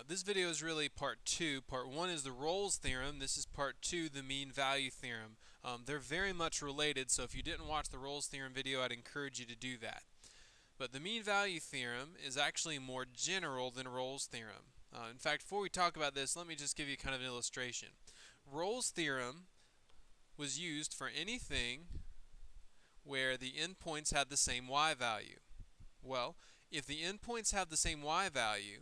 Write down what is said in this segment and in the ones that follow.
This video is really part 2. Part 1 is the Rolle's theorem. This is part 2, the mean value theorem. They're very much related, so if you didn't watch the Rolle's theorem video, I'd encourage you to do that. But the mean value theorem is actually more general than Rolle's theorem. In fact, before we talk about this, let me just give you kind of an illustration. Rolle's theorem was used for anything where the endpoints had the same y value. Well, if the endpoints have the same y value,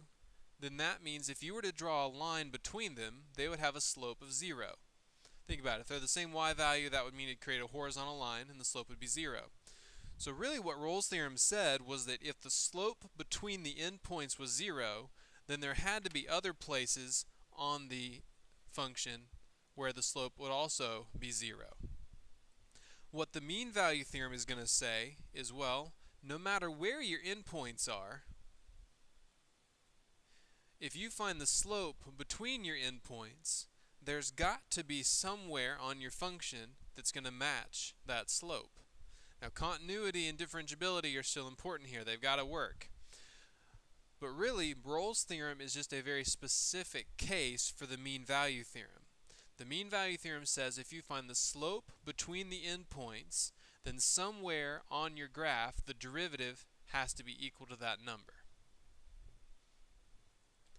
then that means if you were to draw a line between them, they would have a slope of 0. Think about it. If they're the same y value, that would mean it'd create a horizontal line and the slope would be 0. So really what Rolle's theorem said was that if the slope between the endpoints was 0, then there had to be other places on the function where the slope would also be 0. What the mean value theorem is going to say is, well, no matter where your endpoints are, if you find the slope between your endpoints, there's got to be somewhere on your function that's going to match that slope. Now, continuity and differentiability are still important here. They've got to work. But really, Rolle's theorem is just a very specific case for the mean value theorem. The mean value theorem says if you find the slope between the endpoints, then somewhere on your graph, the derivative has to be equal to that number.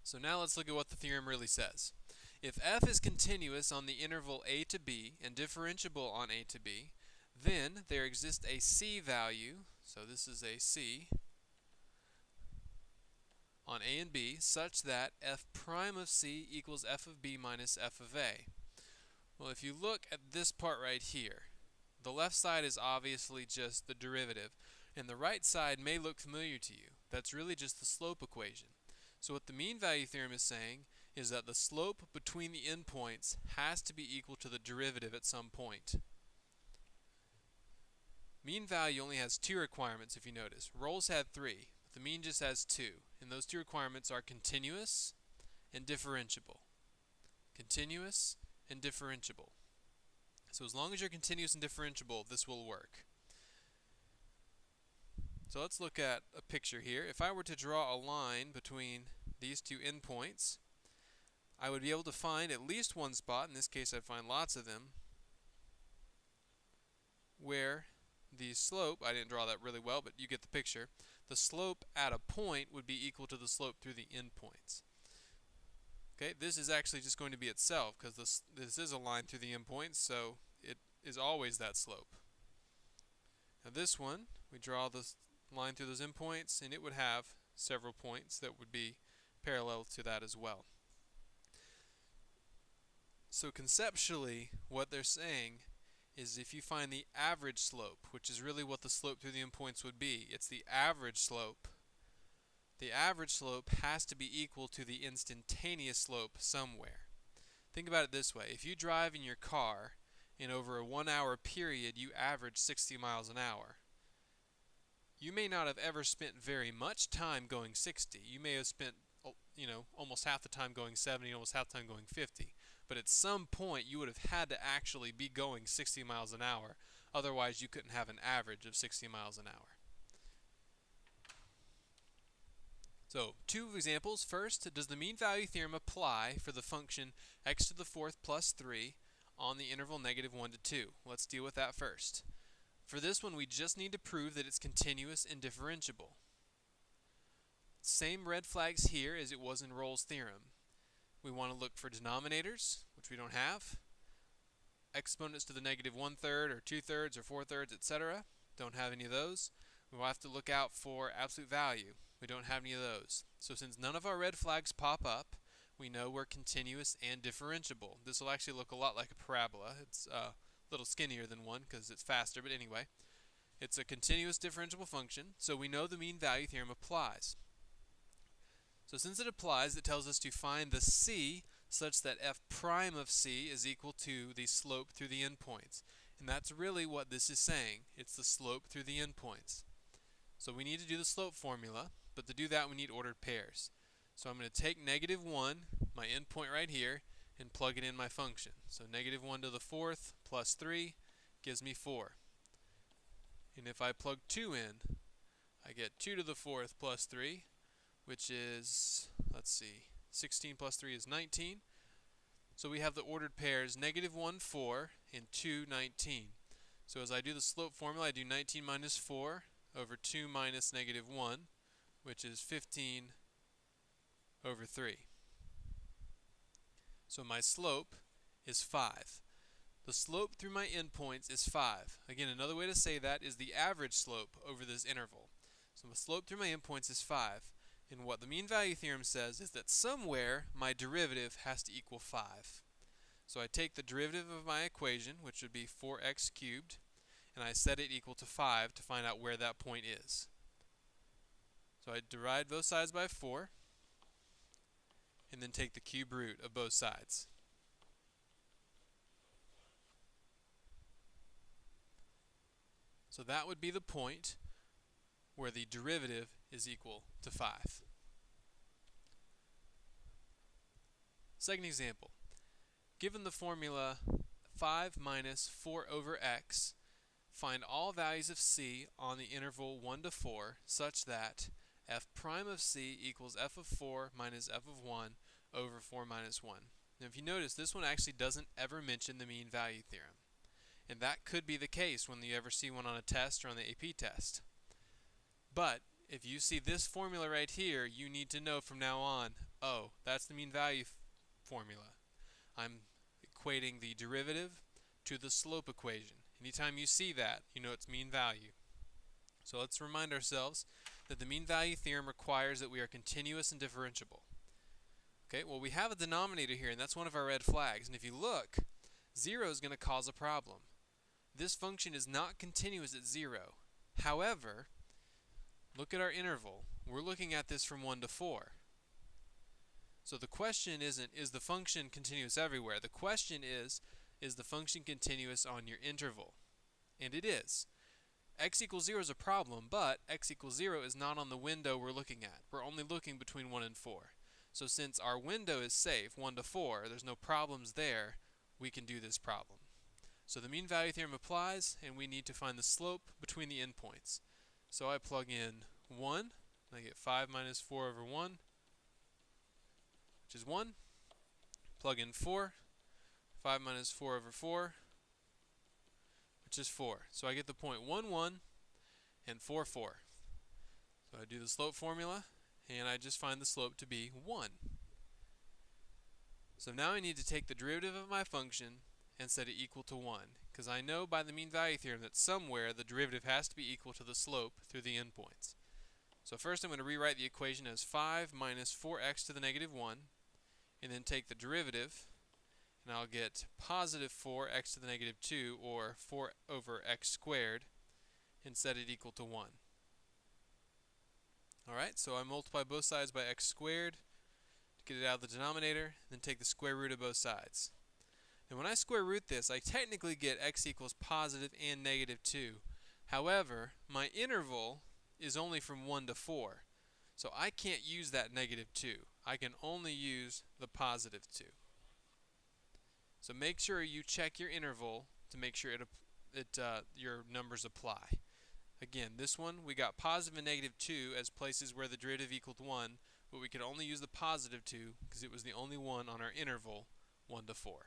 So now let's look at what the theorem really says. If f is continuous on the interval a to b and differentiable on a to b, then there exists a c value, so this is a c, on a and b, such that f prime of c equals f of b minus f of a. Well, if you look at this part right here, the left side is obviously just the derivative, and the right side may look familiar to you. That's really just the slope equation. So what the mean value theorem is saying is that the slope between the endpoints has to be equal to the derivative at some point. Mean value only has 2 requirements, if you notice. Rolle's had 3, but the mean just has 2. And those 2 requirements are continuous and differentiable. Continuous and differentiable. So as long as you're continuous and differentiable, this will work. So let's look at a picture here. If I were to draw a line between these 2 endpoints, I would be able to find at least one spot, in this case I'd find lots of them, where the slope, I didn't draw that really well, but you get the picture, the slope at a point would be equal to the slope through the endpoints. Okay, this is actually just going to be itself, because this is a line through the endpoints, so it is always that slope. Now this one, we draw this line through those endpoints, and it would have several points that would be parallel to that as well. So conceptually, what they're saying is if you find the average slope, which is really what the slope through the endpoints would be, it's the average slope. The average slope has to be equal to the instantaneous slope somewhere. Think about it this way. If you drive in your car and over a 1-hour period you average 60 miles an hour, you may not have ever spent very much time going 60. You may have spent, almost half the time going 70, almost half the time going 50. But at some point you would have had to actually be going 60 miles an hour. Otherwise you couldn't have an average of 60 miles an hour. So, 2 examples. First, does the mean value theorem apply for the function x to the 4th plus 3 on the interval -1 to 2? Let's deal with that first. For this one, we just need to prove that it's continuous and differentiable. Same red flags here as it was in Rolle's theorem. We want to look for denominators, which we don't have. Exponents to the -1/3 or 2/3 or 4/3, etc. Don't have any of those. We will have to look out for absolute value. We don't have any of those. So since none of our red flags pop up, we know we're continuous and differentiable. This will actually look a lot like a parabola. It's a little skinnier than one because it's faster, but anyway. It's a continuous differentiable function, so we know the mean value theorem applies. So since it applies, it tells us to find the c such that f prime of c is equal to the slope through the endpoints. And that's really what this is saying. It's the slope through the endpoints. So we need to do the slope formula, but to do that we need ordered pairs. So I'm going to take -1, my endpoint right here, and plug it in my function. So -1 to the 4th plus 3 gives me 4. And if I plug 2 in, I get 2 to the 4th plus 3, which is, let's see, 16 plus 3 is 19. So we have the ordered pairs -1, 4, and 2, 19. So as I do the slope formula, I do 19 minus 4 over 2 minus -1, which is 15 over 3. So my slope is 5. The slope through my endpoints is 5. Again, another way to say that is the average slope over this interval. So the slope through my endpoints is 5. And what the mean value theorem says is that somewhere my derivative has to equal 5. So I take the derivative of my equation, which would be 4x cubed, and I set it equal to 5 to find out where that point is. So I divide both sides by 4, and then take the cube root of both sides. So that would be the point where the derivative is equal to 5. Second example. Given the formula 5 minus 4 over x, find all values of c on the interval 1 to 4 such that f prime of c equals f of 4 minus f of 1 over 4 minus 1. Now if you notice, this one actually doesn't ever mention the mean value theorem. And that could be the case when you ever see one on a test or on the AP test. But if you see this formula right here, you need to know from now on, oh, that's the mean value formula. I'm equating the derivative to the slope equation. Anytime you see that, you know it's mean value. So let's remind ourselves that the mean value theorem requires that we are continuous and differentiable. Okay, well we have a denominator here, and that's one of our red flags. And if you look, 0 is going to cause a problem. This function is not continuous at 0. However, look at our interval. We're looking at this from 1 to 4. So the question isn't, is the function continuous everywhere? The question is the function continuous on your interval? And it is. X equals 0 is a problem, but x equals 0 is not on the window we're looking at. We're only looking between 1 and 4. So since our window is safe, 1 to 4, there's no problems there, we can do this problem. So the mean value theorem applies, and we need to find the slope between the endpoints. So I plug in 1, and I get 5 minus 4 over 1, which is 1. Plug in 4, 5 minus 4 over 4, which is 4. So I get the point 1, 1, and 4, 4. So I do the slope formula, and I just find the slope to be 1. So now I need to take the derivative of my function and set it equal to 1, because I know by the mean value theorem that somewhere the derivative has to be equal to the slope through the endpoints. So first I'm going to rewrite the equation as 5 minus 4x to the negative 1, and then take the derivative, and I'll get positive 4x to the negative 2, or 4 over x squared, and set it equal to 1. Alright, so I multiply both sides by x squared to get it out of the denominator, then take the square root of both sides. And when I square root this, I technically get x equals positive and negative 2. However, my interval is only from 1 to 4. So I can't use that negative 2. I can only use the positive 2. So make sure you check your interval to make sure your numbers apply. Again, this one we got positive and negative 2 as places where the derivative equaled 1, but we could only use the positive 2 because it was the only one on our interval 1 to 4.